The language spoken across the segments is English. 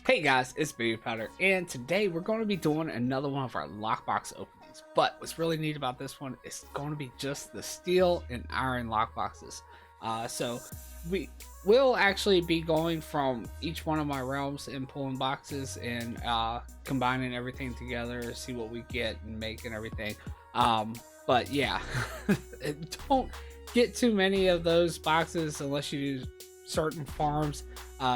Hey guys, it's Babypowder, and today we're going to be doing another one of our lockbox openings. But what's really neat about this one is going to be just the steel and iron lockboxes. So we will actually be going from each one of my realms and pulling boxes and combining everything together, see what we get and make and everything. But yeah, don't get too many of those boxes unless you do certain farms.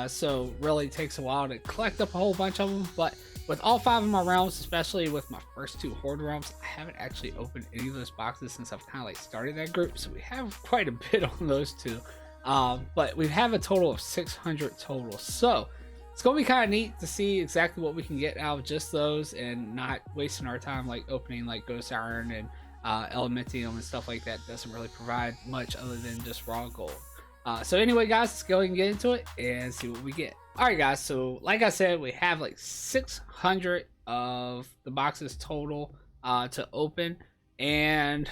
So really takes a while to collect up a whole bunch of them. But with all 5 of my realms, especially with my first 2 horde realms, I haven't actually opened any of those boxes since I've kind of like started that group. So we have quite a bit on those 2. But we have a total of 600 total. So it's gonna be kind of neat to see exactly what we can get out of just those and not wasting our time like opening like ghost iron and elementium and stuff like that. Doesn't really provide much other than just raw gold. So anyway, guys, let's go ahead and get into it and see what we get. All right, guys. So like I said, we have like 600 of the boxes total to open, and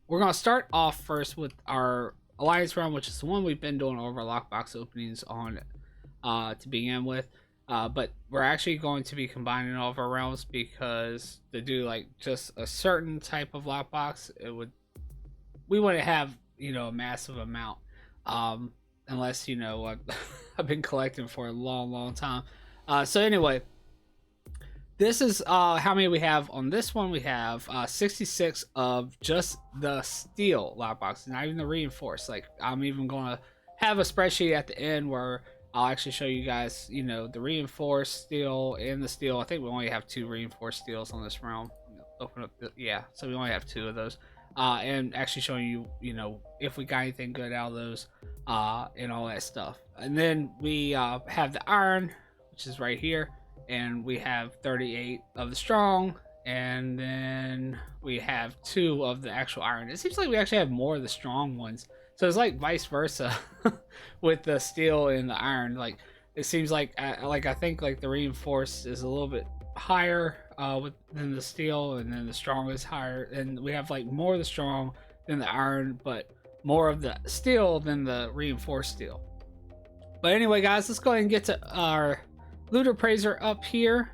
we're gonna start off first with our alliance round, which is the one we've been doing all of our lockbox openings on to begin with. But we're actually going to be combining all of our rounds because to do like just a certain type of lockbox, we wouldn't have a massive amount. Unless I've been collecting for a long time. So anyway, this is how many we have on this one. We have 66 of just the steel lockboxes, not even the reinforced. Like, I'm even gonna have a spreadsheet at the end where I'll actually show you guys the reinforced steel and the steel. I think we only have 2 reinforced steels on this realm. Open up so we only have 2 of those. And actually showing you, if we got anything good out of those, and all that stuff. And then we have the iron, which is right here, and we have 38 of the strong, and then we have 2 of the actual iron. It seems like we actually have more of the strong ones, so it's like vice versa with the steel and the iron. Like, it seems like I think like the reinforced is a little bit higher than the steel, and then the strong is higher, and we have like more of the strong than the iron, but more of the steel than the reinforced steel. But anyway, guys, let's go ahead and get to our loot appraiser up here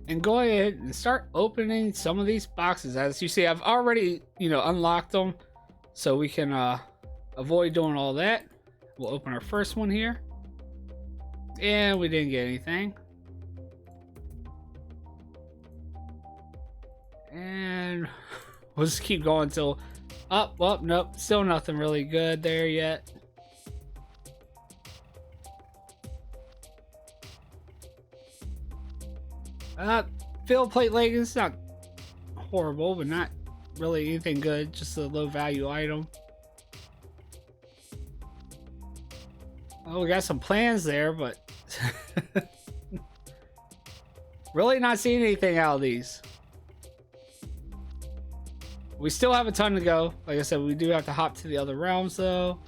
and go ahead and start opening some of these boxes. As you see, I've already unlocked them, so we can avoid doing all that. We'll open our first one here, and we didn't get anything. And we'll just keep going till well, nope, still nothing really good there yet. Field plate leggings, not horrible, but not really anything good, just a low value item. Oh, we got some plans there, but really not seeing anything out of these. We still have a ton to go. Like I said, we do have to hop to the other realms though.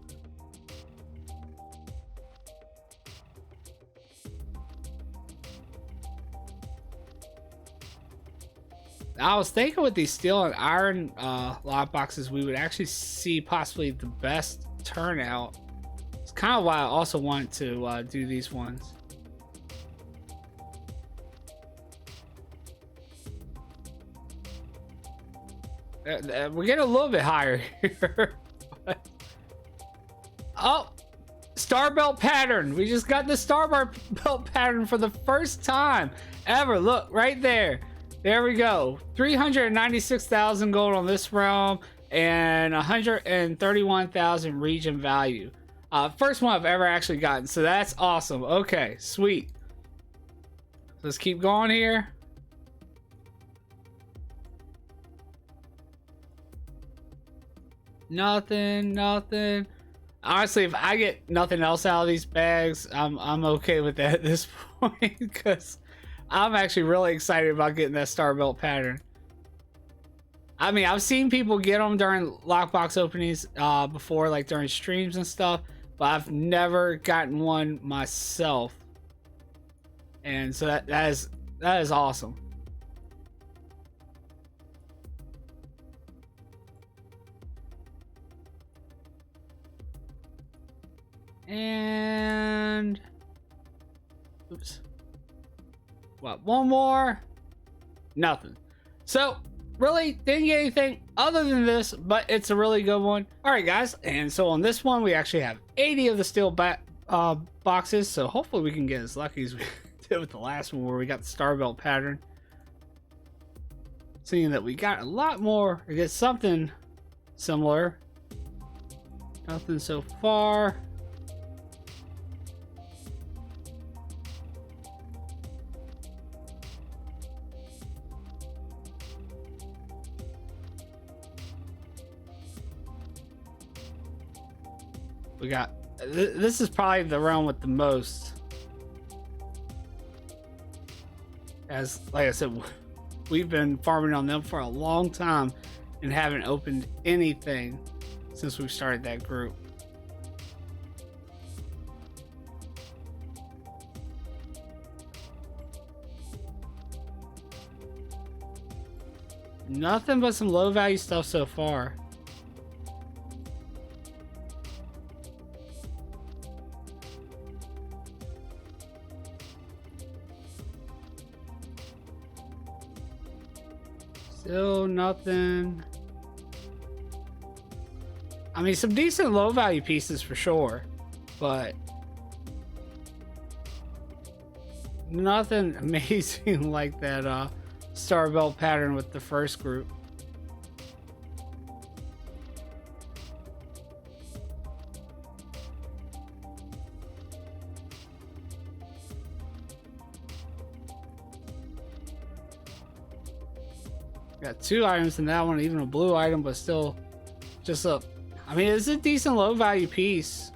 I was thinking with these steel and iron lock boxes, we would actually see possibly the best turnout. It's kind of why I also want to do these ones. We're getting a little bit higher here. Oh, star belt pattern. We just got the star belt pattern for the first time ever. Look right there. There we go. 396,000 gold on this realm and 131,000 region value. First one I've ever actually gotten, so that's awesome. Okay, sweet. Let's keep going here. Nothing. Honestly, if I get nothing else out of these bags, I'm okay with that at this point, because I'm actually really excited about getting that star belt pattern. I mean, I've seen people get them during lockbox openings before, like during streams and stuff, but I've never gotten one myself, and so that is awesome. And Oops. What, one more? Nothing. So, really didn't get anything other than this, but it's a really good one. Alright guys, and so on this one we actually have 80 of the steel boxes, so hopefully we can get as lucky as we did with the last one where we got the star belt pattern. Seeing that we got a lot more, I guess something similar. Nothing so far. We got, this is probably the realm with the most. As, like I said, we've been farming on them for a long time and haven't opened anything since we started that group. Nothing but some low value stuff so far. Still nothing. I mean, some decent low value pieces for sure, but nothing amazing like that star belt pattern with the first group. Got 2 items in that one, even a blue item, but still just a, I mean, it's a decent low value piece.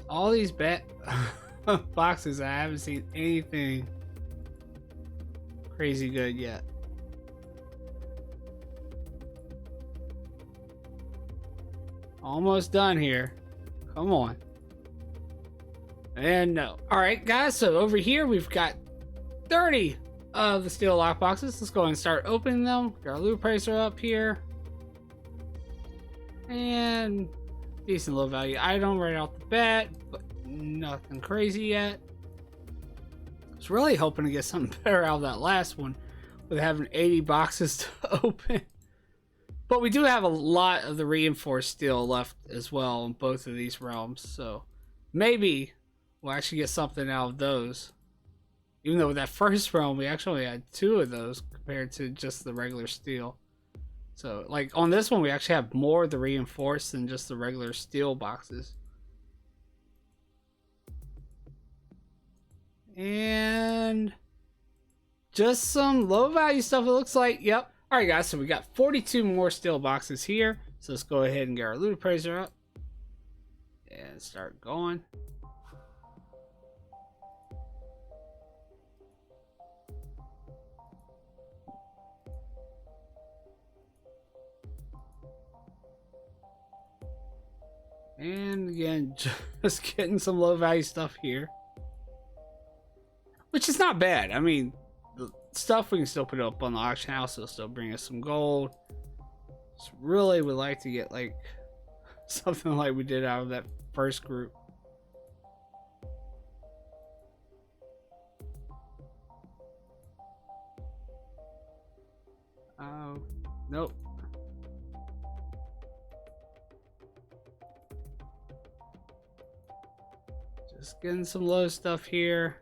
All these boxes, I haven't seen anything crazy good yet. Almost done here. Come on. And no. Alright guys, so over here we've got 30 of the steel lock boxes. Let's go ahead and start opening them. Got our loot pricer up here. And decent low value item right off the bat, but nothing crazy yet. I was really hoping to get something better out of that last one with having 80 boxes to open. But we do have a lot of the reinforced steel left as well in both of these realms, so maybe we'll actually get something out of those. Even though with that first realm we actually had 2 of those compared to just the regular steel. So, like, on this one, we actually have more of the reinforced than just the regular steel boxes. And just some low-value stuff, it looks like. Yep. Alright, guys, so we got 42 more steel boxes here. So let's go ahead and get our loot appraiser up. And start going. And again, just getting some low value stuff here. Which is not bad. I mean, the stuff we can still put up on the auction house. It'll still bring us some gold. Just really would like to get like something like we did out of that first group. Oh, nope. Just getting some low stuff here.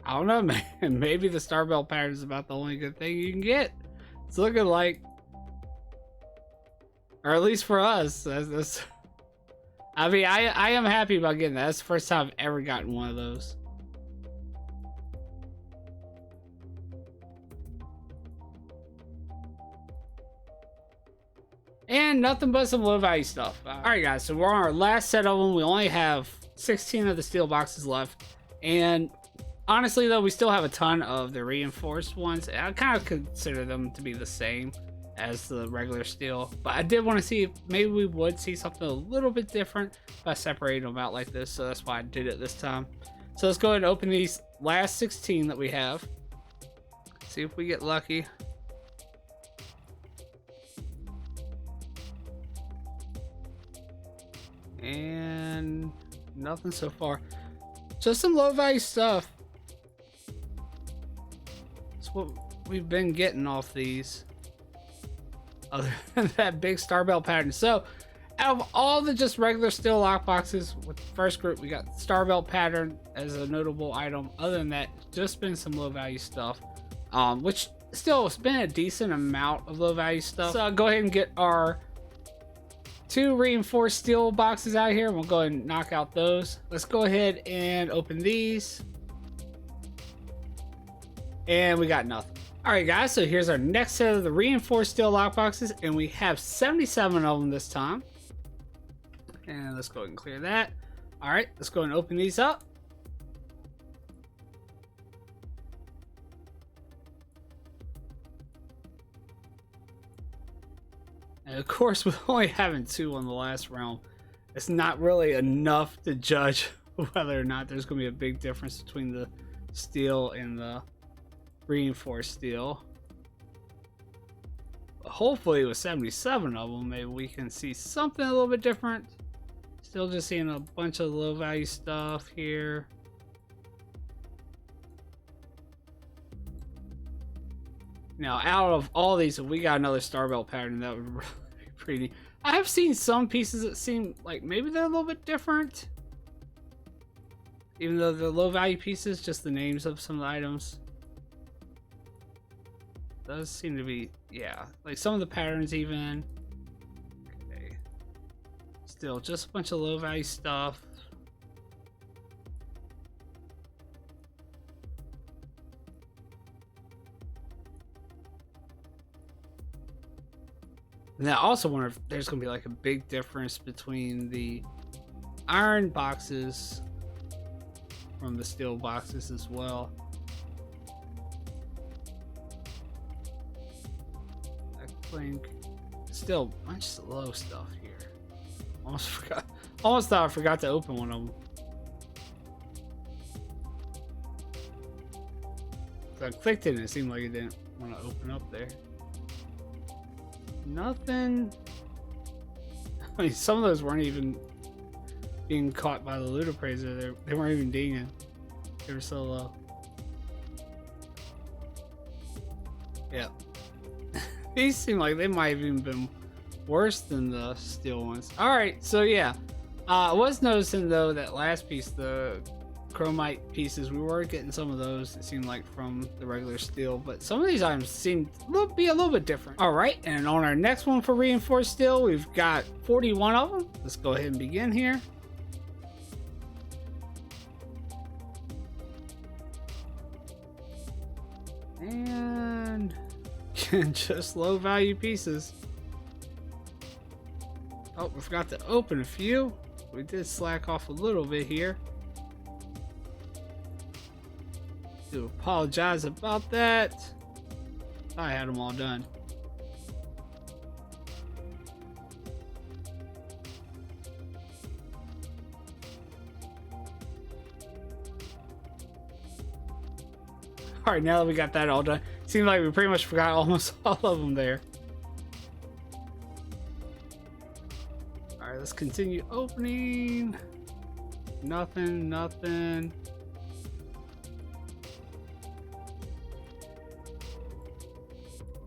I don't know, man. Maybe the star belt pattern is about the only good thing you can get. It's looking like, or at least for us. That's I mean, I am happy about getting that. That's the first time I've ever gotten one of those. And nothing but some low value stuff. Alright guys, so we're on our last set of them. We only have 16 of the steel boxes left. And Honestly, though, we still have a ton of the reinforced ones. I kind of consider them to be the same as the regular steel, but I did want to see if maybe we would see something a little bit different by separating them out like this, so that's why I did it this time. So let's go ahead and open these last 16 that we have. See if we get lucky. And nothing so far. Just some low value stuff. That's what we've been getting off these. Other than that big star belt pattern. So out of all the just regular steel lockboxes with the first group, we got star belt pattern as a notable item. Other than that, just been some low value stuff, which still has been a decent amount of low value stuff. So I'll go ahead and get our 2 reinforced steel boxes out here. We'll go ahead and knock out those. Let's go ahead and open these. And we got nothing. All right, guys, so here's our next set of the reinforced steel lockboxes, and we have 77 of them this time. And let's go ahead and clear that. All right, let's go and open these up. And of course, with only having 2 on the last realm, it's not really enough to judge whether or not there's going to be a big difference between the steel and the reinforced steel. But hopefully with 77 of them, maybe we can see something a little bit different. Still just seeing a bunch of low value stuff here. Now, out of all these, if we got another star belt pattern, that would really be pretty neat. I have seen some pieces that seem like maybe they're a little bit different, even though they're low value pieces, just the names of some of the items does seem to be, yeah, like some of the patterns even. Okay. Still just a bunch of low value stuff. And I also wonder if there's gonna be like a big difference between the iron boxes from the steel boxes as well. Think still a bunch of low stuff here. Almost thought I forgot to open one of them. So I clicked it and it seemed like it didn't want to open up there. Nothing. I mean, some of those weren't even being caught by the loot appraiser. They weren't even dinging. They were so low. Yeah. These seem like they might have even been worse than the steel ones. Alright, so yeah. I was noticing though that last piece, the chromite pieces, we were getting some of those, it seemed like, from the regular steel, but some of these items seem to be a little bit different. Alright, and on our next one for reinforced steel, we've got 41 of them. Let's go ahead and begin here. And just low value pieces. Oh, we forgot to open a few. We did slack off a little bit here. Do apologize about that. I had them all done. Alright, now that we got that all done, seems like we pretty much forgot almost all of them there. Alright, let's continue opening. Nothing, nothing.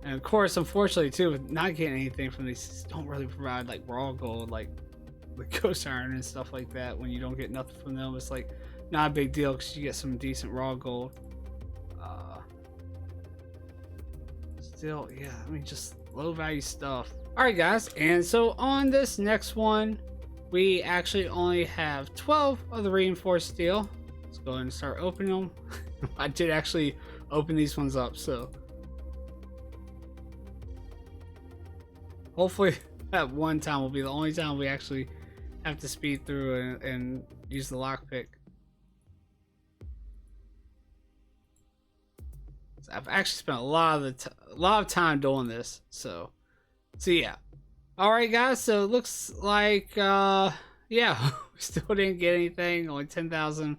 And of course, unfortunately too, with not getting anything from these, don't really provide like raw gold, like the ghost iron and stuff like that. When you don't get nothing from them, it's like not a big deal because you get some decent raw gold. Still, yeah, I mean, just low value stuff. Alright guys, and so on this next one, we actually only have 12 of the reinforced steel. Let's go ahead and start opening them. I did actually open these ones up, so hopefully that one time will be the only time we actually have to speed through and use the lockpick. So I've actually spent a lot of time doing this. So yeah. All right, guys. So it looks like yeah, we still didn't get anything. Only 10,000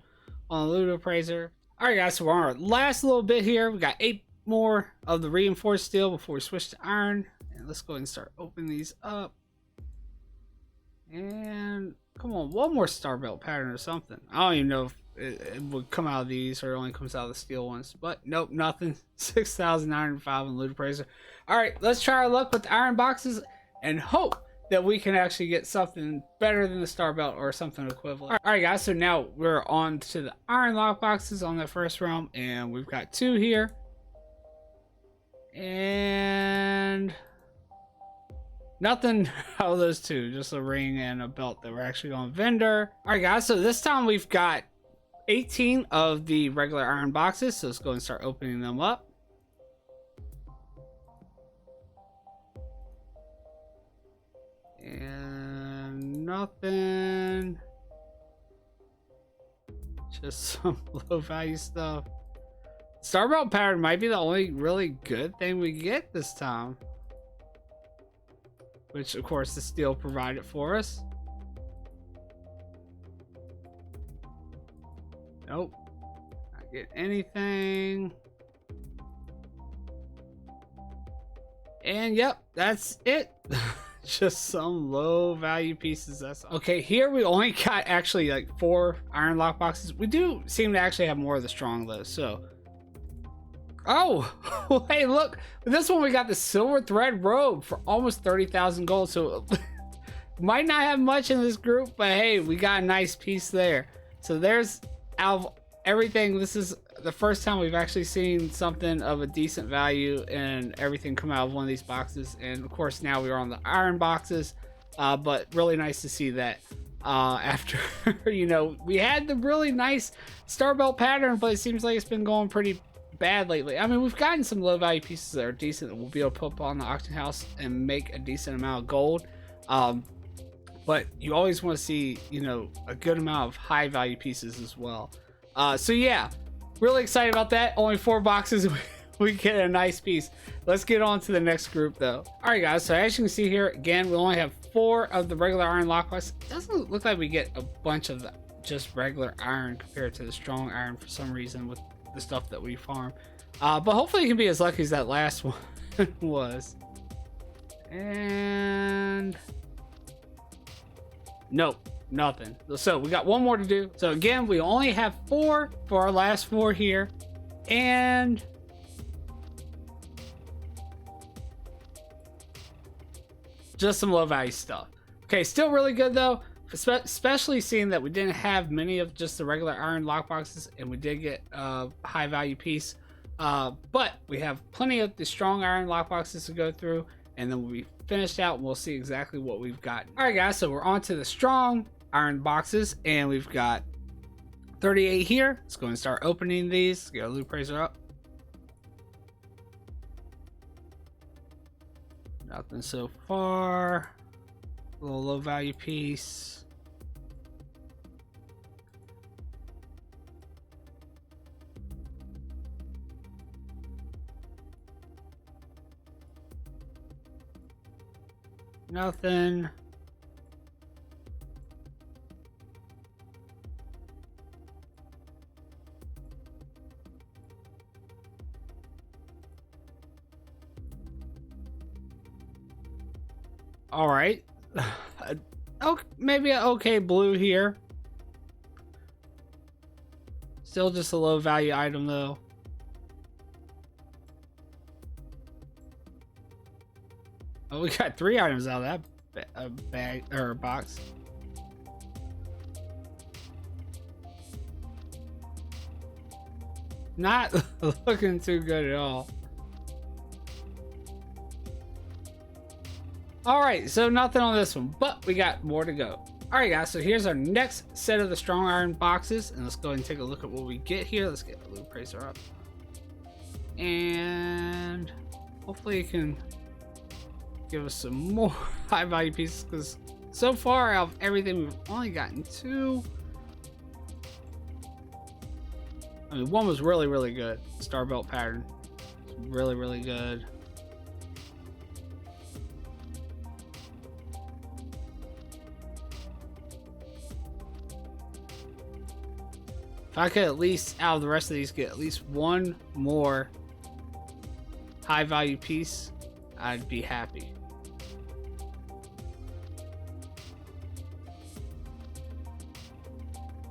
on the loot appraiser. All right, guys. So we're on our last little bit here. We got 8 more of the reinforced steel before we switch to iron. And let's go ahead and start opening these up. And come on, one more star belt pattern or something. I don't even know if it would come out of these or it only comes out of the steel ones. But nope, nothing. 6,905 on loot appraiser. All right, let's try our luck with the iron boxes and hope that we can actually get something better than the star belt or something equivalent. All right, guys. So now we're on to the iron lock boxes on the first realm, and we've got 2 here. And nothing out of those 2, just a ring and a belt that we're actually on vendor. All right, guys. So this time we've got 18 of the regular iron boxes. So let's go and start opening them up. And nothing. Just some low value stuff. Star belt pattern might be the only really good thing we get this time. Which of course the steel provided for us. Nope. Not get anything. And yep, that's it. Just some low value pieces. That's okay. Here we only got actually like 4 iron lock boxes. We do seem to actually have more of the strong though. So, oh, hey, look! This one we got the silver thread robe for almost 30,000 gold. So, might not have much in this group, but hey, we got a nice piece there. So there's out of everything. This is the first time we've actually seen something of a decent value and everything come out of one of these boxes. And of course now we are on the iron boxes, but really nice to see that after you know, we had the really nice star belt pattern, but it seems like it's been going pretty bad lately. I mean, we've gotten some low value pieces that are decent that we'll be able to put up on the auction house and make a decent amount of gold, but you always want to see, you know, a good amount of high value pieces as well. So yeah, really excited about that. Only 4 boxes. We get a nice piece. Let's get on to the next group though. All right, guys. So as you can see here, again, we only have 4 of the regular iron lockbox. It doesn't look like we get a bunch of the just regular iron compared to the strong iron for some reason with the stuff that we farm. But hopefully you can be as lucky as that last one was. And nope. Nothing. So we got 1 more to do. So again, we only have 4 for our last 4 here, and just some low value stuff. Okay, still really good though, especially seeing that we didn't have many of just the regular iron lockboxes, and we did get a high value piece. But we have plenty of the strong iron lockboxes to go through, and then when we finished out, we'll see exactly what we've got. All right, guys. So we're on to the strong iron boxes, and we've got 38 here. Let's go and start opening these. Let's get our loot appraiser up. Nothing so far. A little low value piece. Nothing. All right. Okay, maybe an okay blue here. Still just a low value item though. Oh, we got 3 items out of that bag or box. Not looking too good at all. All right, so nothing on this one, but we got more to go. All right, guys, so here's our next set of the strong iron boxes, and let's go ahead and take a look at what we get here. Let's get the loot appraiser up, and hopefully it can give us some more high value pieces, because so far out of everything we've only gotten 2. I mean, 1 was really good, star belt pattern, really, really good. If I could at least, out of the rest of these, get at least one more high value piece, I'd be happy.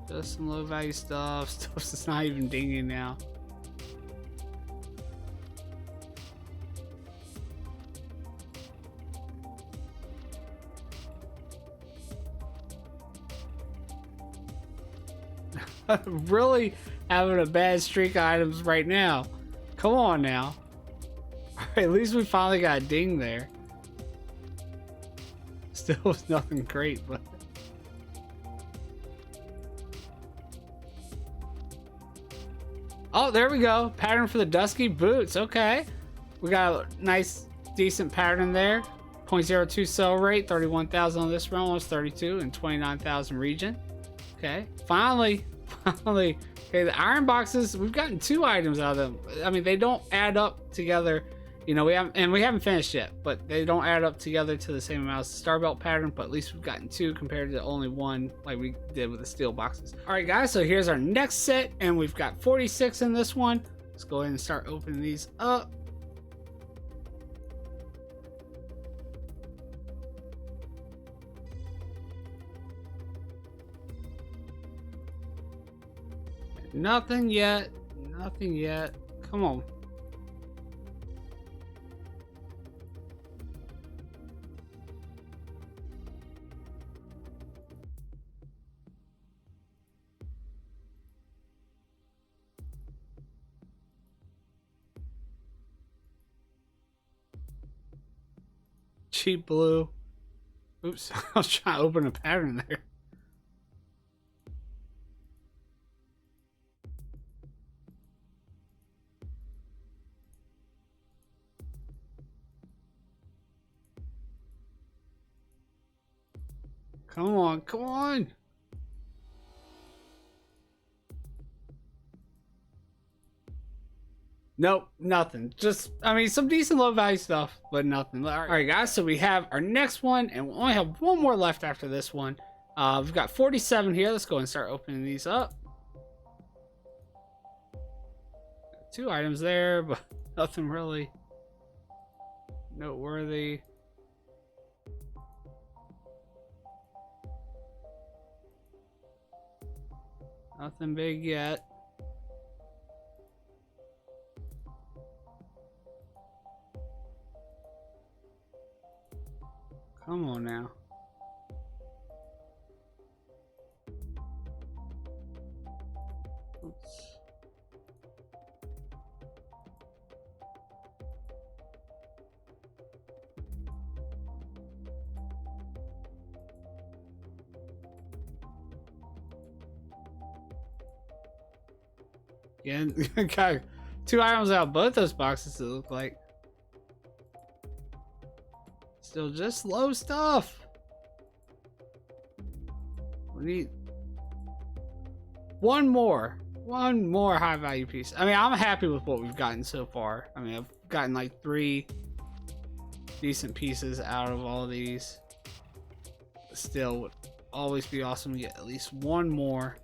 Just some low value stuff. Stuff that's not even dinging now. Really having a bad streak of items right now. Come on now. Alright, at least we finally got a ding there. Still was nothing great, but oh, there we go. Pattern for the dusky boots. Okay. We got a nice, decent pattern there. 0.02 sell rate, 31,000 on this round, almost 32, and 29,000 region. Okay. Finally. Okay, the iron boxes, we've gotten 2 items out of them. I mean, they don't add up together. You know, we haven't finished yet, but they don't add up together to the same amount as the star belt pattern, but at least we've gotten 2 compared to only 1 like we did with the steel boxes. All right, guys, so here's our next set, and we've got 46 in this one. Let's go ahead and start opening these up. Nothing yet. Nothing yet. Come on. Cheap blue. Oops, I was trying to open a pattern there. Come on, come on. Nope, nothing. Just, I mean, some decent low value stuff, but nothing. All right, guys, so we have our next one, and we only have one more left after this one. We've got 47 here. Let's go and start opening these up. 2 items there, but nothing really noteworthy. Nothing big yet. Come on now. Oops. Again, got 2 items out of both those boxes, it look like. Still just low stuff. We need one more high value piece. I mean, I'm happy with what we've gotten so far. I mean, I've gotten like 3 decent pieces out of all of these. Still would always be awesome to get at least one more.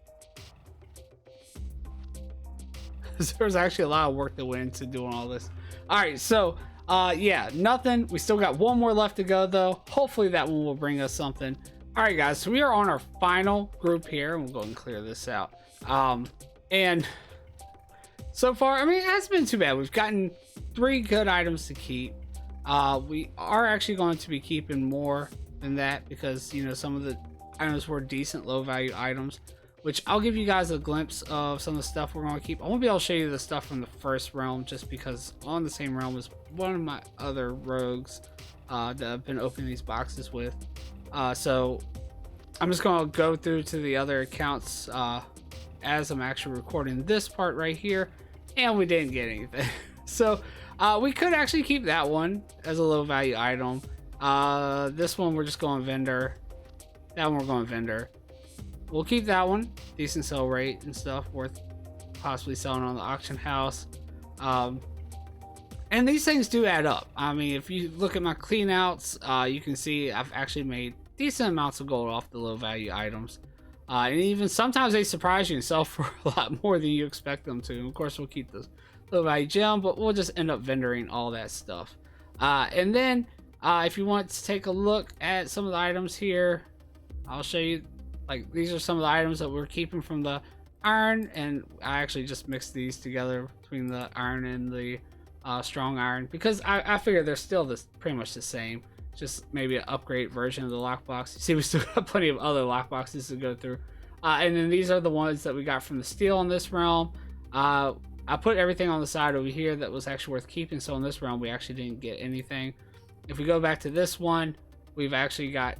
There's actually a lot of work that went into doing all this. All right, so yeah, nothing. We still got one more left to go though. Hopefully that one will bring us something. All right, guys, so we are on our final group here, and we'll go and clear this out. And so far, I mean, it hasn't been too bad. We've gotten 3 good items to keep. We are actually going to be keeping more than that because, you know, some of the items were decent low value items, which I'll give you guys a glimpse of some of the stuff we're going to keep. I won't be able to show you the stuff from the first realm just because on the same realm is one of my other rogues that I've been opening these boxes with. So I'm just going to go through to the other accounts as I'm actually recording this part right here, and we didn't get anything. So we could actually keep that one as a low value item. This one we're just going vendor. That one we're going vendor. We'll keep that one. Decent sell rate and stuff, worth possibly selling on the auction house. And these things do add up. I mean, if you look at my cleanouts, you can see I've actually made decent amounts of gold off the low value items. And even sometimes they surprise you and sell for a lot more than you expect them to. And of course, we'll keep the low value gem, but we'll just end up vendoring all that stuff. And then if you want to take a look at some of the items here, I'll show you. Like, these are some of the items that we're keeping from the iron, and I actually just mixed these together between the iron and the strong iron, because I figure they're still pretty much the same, just maybe an upgrade version of the lockbox. You see, we still got plenty of other lockboxes to go through. And then these are the ones that we got from the steel in this realm. I put everything on the side over here that was actually worth keeping, so in this realm we actually didn't get anything. If we go back to this one, we've actually got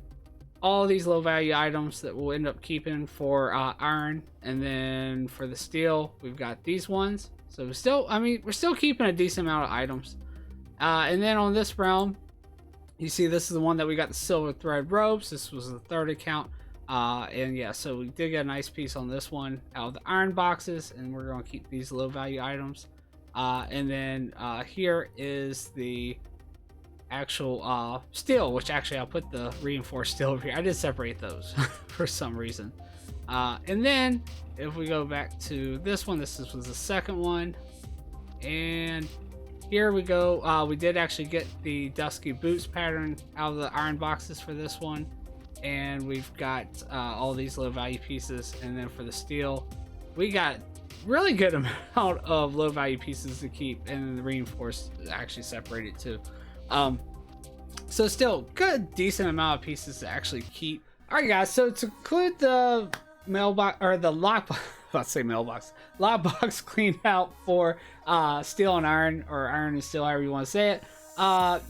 all these low value items that we'll end up keeping for iron, and then for the steel we've got these ones. So we're still keeping a decent amount of items. And then on this realm, you see this is the one that we got the silver thread robes. This was the third account. And yeah, so we did get a nice piece on this one out of the iron boxes, and we're going to keep these low value items. And then here is the actual steel, which actually I'll put the reinforced steel over here. I did separate those for some reason. And then if we go back to this one, this was the second one, and here we go. We did actually get the dusky boots pattern out of the iron boxes for this one, and we've got all these low value pieces. And then for the steel, we got really good amount of low value pieces to keep, and then the reinforced actually separated too. So still good, decent amount of pieces to actually keep. All right, guys. So to include the mailbox or the lockbox, let's say mailbox, lockbox clean out for steel and iron, or iron and steel, however you want to say it. I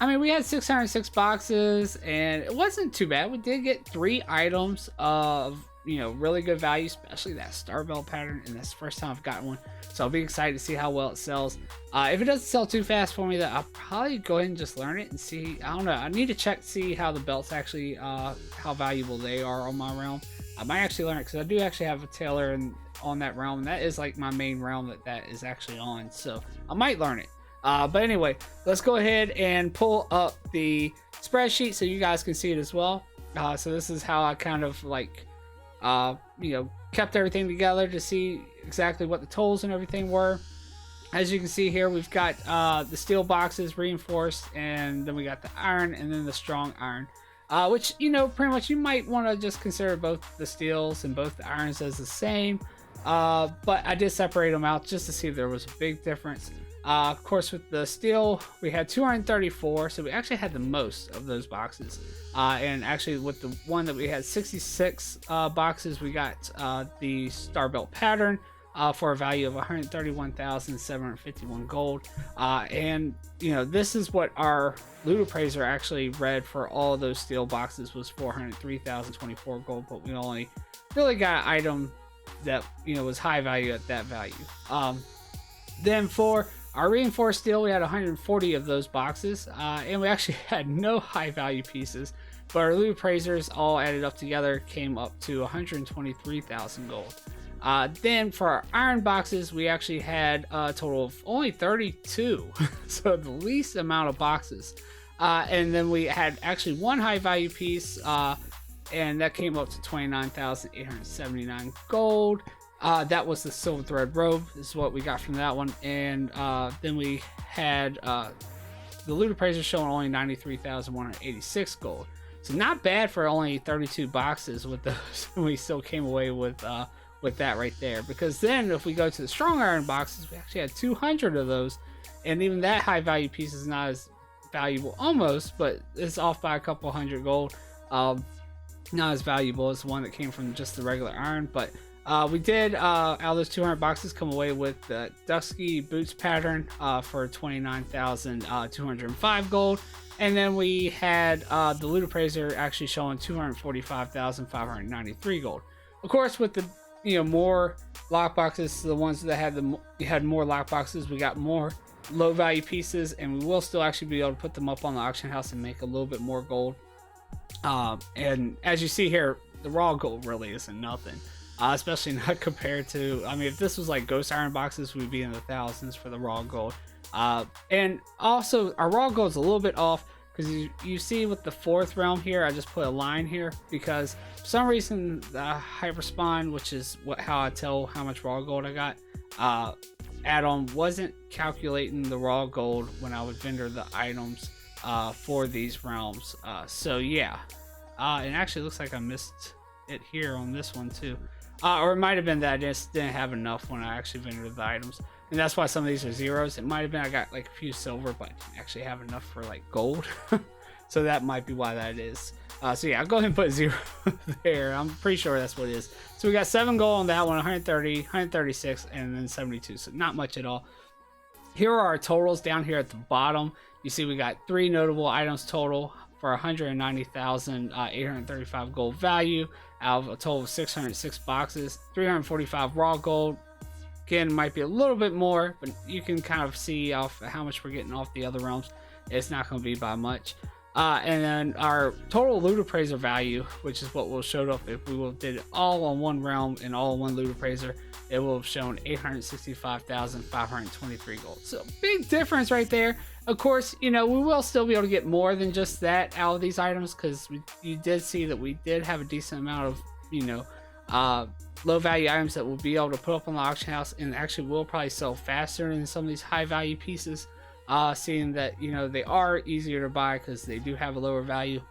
mean, we had 606 boxes, and it wasn't too bad. We did get 3 items of, you know, really good value, especially that star belt pattern, and that's the first time I've gotten one, so I'll be excited to see how well it sells. If it doesn't sell too fast for me, that I'll probably go ahead and just learn it and see. I don't know, I need to check, see how the belts actually how valuable they are on my realm. I might actually learn it, because I do actually have a tailor on that realm, and that is like my main realm that is actually on, so I might learn it. But anyway, let's go ahead and pull up the spreadsheet so you guys can see it as well. So this is how I kind of like you know, kept everything together to see exactly what the totals and everything were. As you can see here, we've got the steel boxes reinforced, and then we got the iron, and then the strong iron, which, you know, pretty much you might want to just consider both the steels and both the irons as the same, but I did separate them out just to see if there was a big difference. Of course, with the steel, we had 234, so we actually had the most of those boxes. And actually, with the one that we had 66 boxes, we got the star belt pattern for a value of 131,751 gold. And you know, this is what our loot appraiser actually read for all of those steel boxes, was 403,024 gold. But we only really got an item that, you know, was high value at that value. Then for our reinforced steel, we had 140 of those boxes, and we actually had no high value pieces, but our loot appraisers all added up together came up to 123,000 gold. Then for our iron boxes, we actually had a total of only 32, so the least amount of boxes. And then we had actually one high value piece, and that came up to 29,879 gold. That was the silver thread robe, is what we got from that one. And then we had the loot appraiser showing only 93,186 gold. So not bad for only 32 boxes with those. We still came away with that right there. Because then if we go to the strong iron boxes, we actually had 200 of those. And even that high value piece is not as valuable almost, but it's off by a couple hundred gold. Not as valuable as the one that came from just the regular iron, but we did, out of those 200 boxes, come away with the dusky boots pattern for 29,205 gold. And then we had the loot appraiser actually showing 245,593 gold. Of course, with the, you know, more lockboxes, the ones that had more lockboxes, we got more low value pieces, and we will still actually be able to put them up on the auction house and make a little bit more gold. And as you see here, the raw gold really isn't nothing. Especially not compared to, I mean, if this was like ghost iron boxes, we'd be in the thousands for the raw gold. And also our raw gold is a little bit off, because you see with the 4th realm here, I just put a line here because for some reason the hyperspawn, which is how I tell how much raw gold I got, add-on wasn't calculating the raw gold when I would vendor the items for these realms. So yeah, and actually looks like I missed it here on this one too, or it might have been that I just didn't have enough when I actually vendored the items, and that's why some of these are zeros. It might have been I got like a few silver, but I didn't actually have enough for like gold. So that might be why that is. So yeah, I'll go ahead and put 0 there. I'm pretty sure that's what it is. So we got 7 gold on that one, 130, 136, and then 72. So not much at all. Here are our totals down here at the bottom. You see we got 3 notable items total for 190,835 gold value out of a total of 606 boxes, 345 raw gold. Again, it might be a little bit more, but you can kind of see off how much we're getting off the other realms. It's not going to be by much. And then our total loot appraiser value, which is what will show up if we did it all on one realm and all on one loot appraiser, it will have shown 865,523 gold. So big difference right there. Of course, you know, we will still be able to get more than just that out of these items, because you did see that we did have a decent amount of, you know, low value items that we'll be able to put up on the auction house, and actually will probably sell faster than some of these high value pieces. Seeing that, you know, they are easier to buy because they do have a lower value,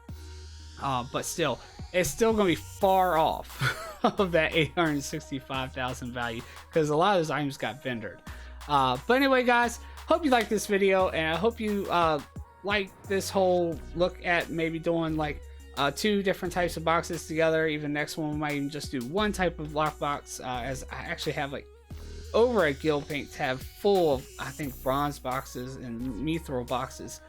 but still, it's still going to be far off of that 865,000 value, because a lot of those items got vendored. But anyway, guys, hope you like this video, and I hope you like this whole look at maybe doing like 2 different types of boxes together. Even next one we might even just do one type of lockbox, as I actually have like over a Guild Paint tab full of, I think, bronze boxes and mithril boxes.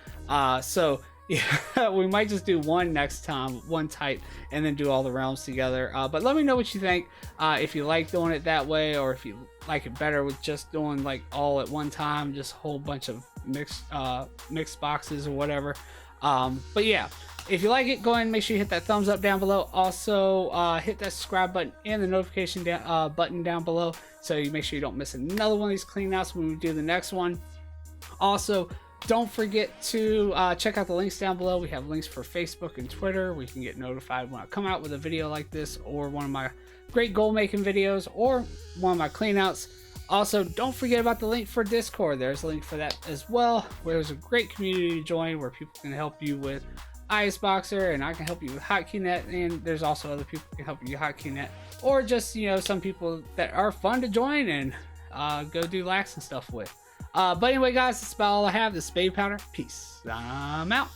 So yeah, we might just do one next time, one type, and then do all the realms together. But let me know what you think, if you like doing it that way, or if you like it better with just doing like all at one time, just a whole bunch of mixed boxes or whatever. But yeah, if you like it, go ahead and make sure you hit that thumbs up down below. Also, hit that subscribe button and the notification button down below, so you make sure you don't miss another one of these clean outs when we do the next one. Also, don't forget to check out the links down below. We have links for Facebook and Twitter, where you can get notified when I come out with a video like this, or one of my great gold making videos, or one of my clean outs. Also, don't forget about the link for Discord. There's a link for that as well, where there's a great community to join, where people can help you with Iceboxer, and I can help you with HotKeyNet, and there's also other people who can help you with HotKeyNet, or just, you know, some people that are fun to join and go do lax and stuff with. But anyway, guys, that's about all I have. This is Baby Powder. Peace. I'm out.